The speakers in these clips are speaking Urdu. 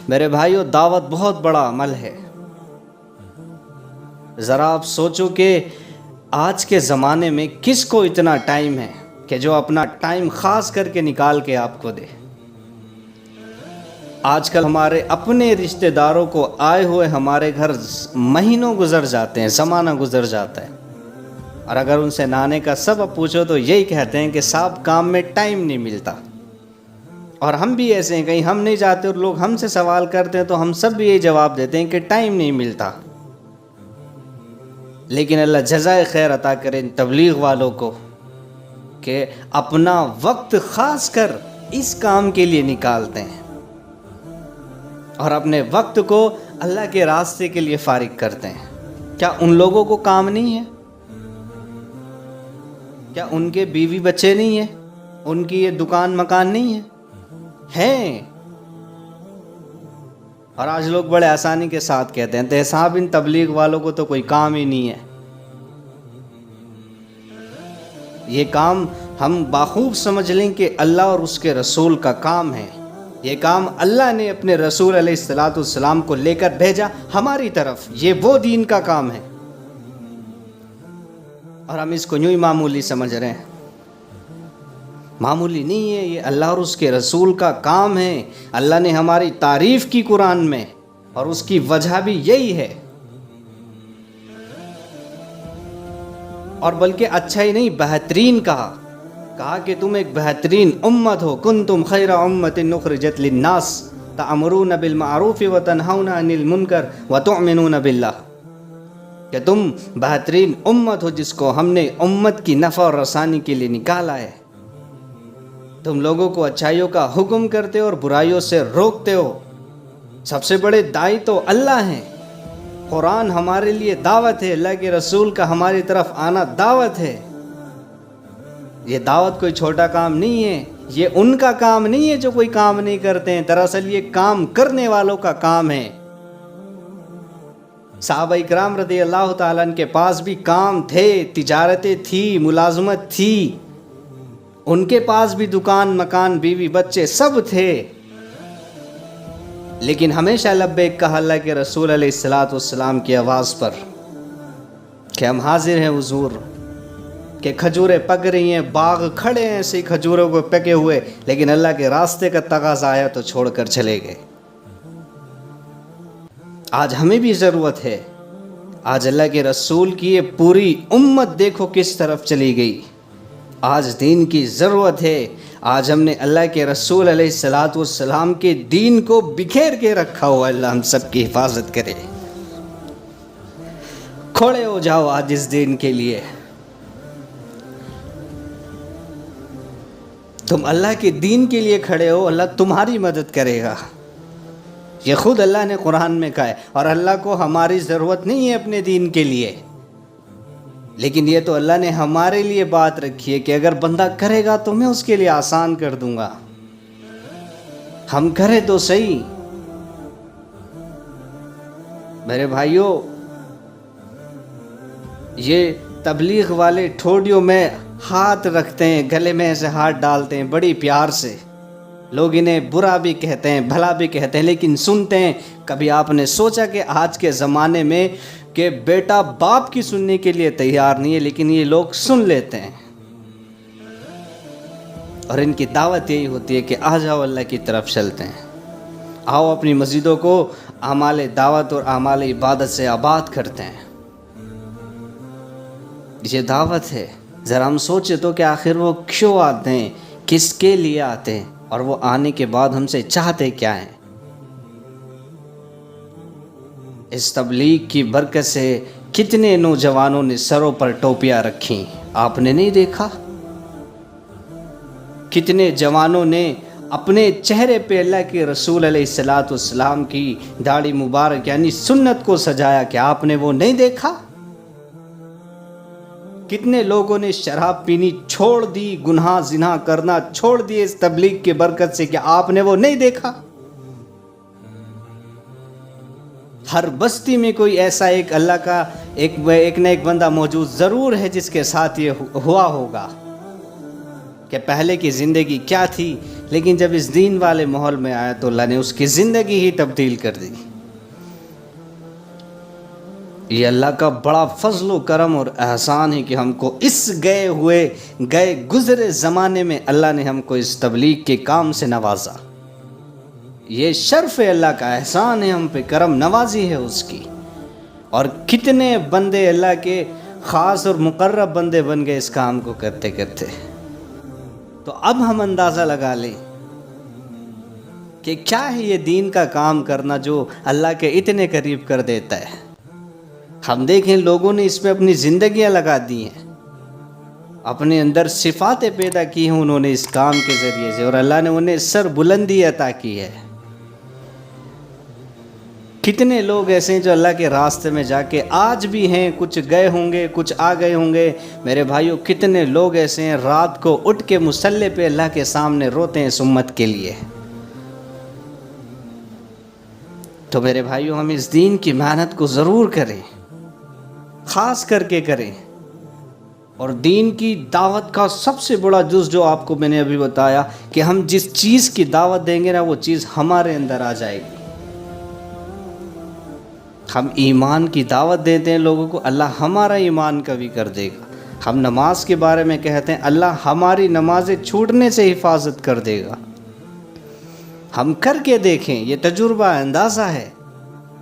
میرے بھائیو، دعوت بہت بڑا عمل ہے۔ ذرا آپ سوچو کہ آج کے زمانے میں کس کو اتنا ٹائم ہے کہ جو اپنا ٹائم خاص کر کے نکال کے آپ کو دے۔ آج کل ہمارے اپنے رشتہ داروں کو آئے ہوئے ہمارے گھر مہینوں گزر جاتے ہیں، زمانہ گزر جاتا ہے، اور اگر ان سے نانے کا سبب پوچھو تو یہی کہتے ہیں کہ صاحب کام میں ٹائم نہیں ملتا۔ اور ہم بھی ایسے ہیں، کہیں ہم نہیں جاتے اور لوگ ہم سے سوال کرتے ہیں تو ہم سب بھی یہی جواب دیتے ہیں کہ ٹائم نہیں ملتا۔ لیکن اللہ جزائے خیر عطا کرے ان تبلیغ والوں کو کہ اپنا وقت خاص کر اس کام کے لیے نکالتے ہیں اور اپنے وقت کو اللہ کے راستے کے لیے فارغ کرتے ہیں۔ کیا ان لوگوں کو کام نہیں ہے؟ کیا ان کے بیوی بچے نہیں ہیں؟ ان کی یہ دکان مکان نہیں ہیں؟ اور آج لوگ بڑے آسانی کے ساتھ کہتے ہیں صاحب ان تبلیغ والوں کو تو کوئی کام ہی نہیں ہے۔ یہ کام ہم بخوب سمجھ لیں کہ اللہ اور اس کے رسول کا کام ہے۔ یہ کام اللہ نے اپنے رسول علیہ السلام کو لے کر بھیجا ہماری طرف، یہ وہ دین کا کام ہے، اور ہم اس کو یوں ہی معمولی سمجھ رہے ہیں۔ معمولی نہیں ہے، یہ اللہ اور اس کے رسول کا کام ہے۔ اللہ نے ہماری تعریف کی قرآن میں، اور اس کی وجہ بھی یہی ہے، اور بلکہ اچھا ہی نہیں بہترین کہا کہ تم ایک بہترین امت ہو۔ کنتم خیر امت اخرجت للناس تأمرون بالمعروف وتنہون عن المنکر وتؤمنون باللہ، کہ تم بہترین امت ہو جس کو ہم نے امت کی نفع اور رسانی کے لیے نکالا ہے۔ تم لوگوں کو اچھائیوں کا حکم کرتے ہو اور برائیوں سے روکتے ہو۔ سب سے بڑے داعی تو اللہ ہیں۔ قرآن ہمارے لیے دعوت ہے، اللہ کے رسول کا ہماری طرف آنا دعوت ہے۔ یہ دعوت کوئی چھوٹا کام نہیں ہے، یہ ان کا کام نہیں ہے جو کوئی کام نہیں کرتے ہیں، دراصل یہ کام کرنے والوں کا کام ہے۔ صحابہ اکرام رضی اللہ تعالیٰ عنہ کے پاس بھی کام تھے، تجارتیں تھی، ملازمت تھی، ان کے پاس بھی دکان مکان بیوی بچے سب تھے، لیکن ہمیشہ لبیک کہا اللہ کے رسول علیہ السلام کی آواز پر کہ ہم حاضر ہیں حضور، کہ کھجوریں پک رہی ہیں، باغ کھڑے ہیں ایسے کھجوروں کو پکے ہوئے، لیکن اللہ کے راستے کا تقاضا آیا تو چھوڑ کر چلے گئے۔ آج ہمیں بھی ضرورت ہے، آج اللہ کے رسول کی یہ پوری امت دیکھو کس طرف چلی گئی۔ آج دین کی ضرورت ہے، آج ہم نے اللہ کے رسول علیہ السلام کے دین کو بکھیر کے رکھا ہوا۔ اللہ ہم سب کی حفاظت کرے۔ کھڑے ہو جاؤ آج اس دین کے لیے۔ تم اللہ کے دین کے لیے کھڑے ہو، اللہ تمہاری مدد کرے گا۔ یہ خود اللہ نے قرآن میں کہا ہے، اور اللہ کو ہماری ضرورت نہیں ہے اپنے دین کے لیے، لیکن یہ تو اللہ نے ہمارے لیے بات رکھی ہے کہ اگر بندہ کرے گا تو میں اس کے لیے آسان کر دوں گا۔ ہم کریں تو صحیح۔ میرے بھائیوں، یہ تبلیغ والے ٹھوڑیوں میں ہاتھ رکھتے ہیں، گلے میں ایسے ہاتھ ڈالتے ہیں بڑی پیار سے، لوگ انہیں برا بھی کہتے ہیں بھلا بھی کہتے ہیں، لیکن سنتے ہیں۔ کبھی آپ نے سوچا کہ آج کے زمانے میں کہ بیٹا باپ کی سننے کے لیے تیار نہیں ہے، لیکن یہ لوگ سن لیتے ہیں، اور ان کی دعوت یہی ہوتی ہے کہ آ جاؤ اللہ کی طرف چلتے ہیں، آؤ اپنی مسجدوں کو اعمال دعوت اور اعمال عبادت سے آباد کرتے ہیں۔ یہ دعوت ہے۔ ذرا ہم سوچے تو کہ آخر وہ کیوں آتے ہیں، کس کے لیے آتے ہیں، اور وہ آنے کے بعد ہم سے چاہتے کیا ہیں۔ اس تبلیغ کی برکت سے کتنے نوجوانوں نے سروں پر ٹوپیاں رکھیں، آپ نے نہیں دیکھا؟ کتنے جوانوں نے اپنے چہرے پہ اللہ کے رسول علیہ السلام کی داڑھی مبارک یعنی سنت کو سجایا، کہ آپ نے وہ نہیں دیکھا؟ کتنے لوگوں نے شراب پینی چھوڑ دی، گناہ زنا کرنا چھوڑ دیے اس تبلیغ کی برکت سے، کہ آپ نے وہ نہیں دیکھا؟ ہر بستی میں کوئی ایسا ایک اللہ کا ایک نہ ایک بندہ موجود ضرور ہے جس کے ساتھ یہ ہوا ہوگا، کہ پہلے کی زندگی کیا تھی، لیکن جب اس دین والے ماحول میں آیا تو اللہ نے اس کی زندگی ہی تبدیل کر دی۔ یہ اللہ کا بڑا فضل و کرم اور احسان ہے کہ ہم کو اس گئے گزرے زمانے میں اللہ نے ہم کو اس تبلیغ کے کام سے نوازا۔ یہ شرف ہے، اللہ کا احسان ہے ہم پہ، کرم نوازی ہے اس کی۔ اور کتنے بندے اللہ کے خاص اور مقرب بندے بن گئے اس کام کو کرتے کرتے۔ تو اب ہم اندازہ لگا لیں کہ کیا ہے یہ دین کا کام کرنا جو اللہ کے اتنے قریب کر دیتا ہے۔ ہم دیکھیں لوگوں نے اس میں اپنی زندگیاں لگا دی ہیں، اپنے اندر صفاتیں پیدا کی ہیں انہوں نے اس کام کے ذریعے سے، اور اللہ نے انہیں سر بلندی عطا کی ہے۔ کتنے لوگ ایسے ہیں جو اللہ کے راستے میں جا کے آج بھی ہیں، کچھ گئے ہوں گے، کچھ آ گئے ہوں گے۔ میرے بھائیوں کتنے لوگ ایسے ہیں رات کو اٹھ کے مصلی پہ اللہ کے سامنے روتے ہیں اس امت کے لیے۔ تو میرے بھائیوں ہم اس دین کی محنت کو ضرور کریں، خاص کر کے کریں۔ اور دین کی دعوت کا سب سے بڑا جز جو آپ کو میں نے ابھی بتایا کہ ہم جس چیز کی دعوت دیں گے نا وہ چیز ہمارے اندر آ جائے گی۔ ہم ایمان کی دعوت دیتے ہیں لوگوں کو، اللہ ہمارا ایمان کبھی کر دے گا۔ ہم نماز کے بارے میں کہتے ہیں، اللہ ہماری نمازیں چھوٹنے سے حفاظت کر دے گا۔ ہم کر کے دیکھیں، یہ تجربہ اندازہ ہے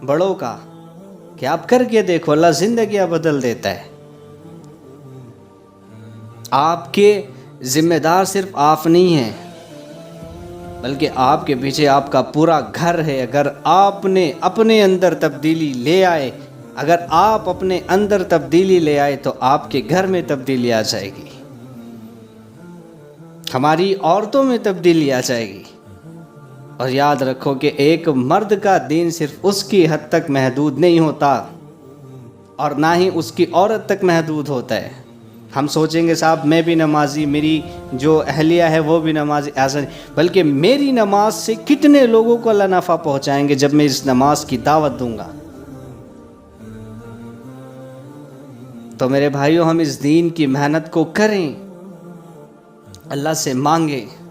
بڑوں کا کہ آپ کر کے دیکھو، اللہ زندگیاں بدل دیتا ہے۔ آپ کے ذمہ دار صرف آپ نہیں ہیں، بلکہ آپ کے پیچھے آپ کا پورا گھر ہے۔ اگر آپ نے اپنے اندر تبدیلی لے آئے، اگر آپ اپنے اندر تبدیلی لے آئے تو آپ کے گھر میں تبدیلی آ جائے گی، ہماری عورتوں میں تبدیلی آ جائے گی۔ اور یاد رکھو کہ ایک مرد کا دین صرف اس کی حد تک محدود نہیں ہوتا اور نہ ہی اس کی عورت تک محدود ہوتا ہے۔ ہم سوچیں گے صاحب میں بھی نمازی، میری جو اہلیہ ہے وہ بھی نمازی، ایسا نہیں، بلکہ میری نماز سے کتنے لوگوں کو اللہ نفع پہنچائیں گے جب میں اس نماز کی دعوت دوں گا۔ تو میرے بھائیوں ہم اس دین کی محنت کو کریں، اللہ سے مانگیں۔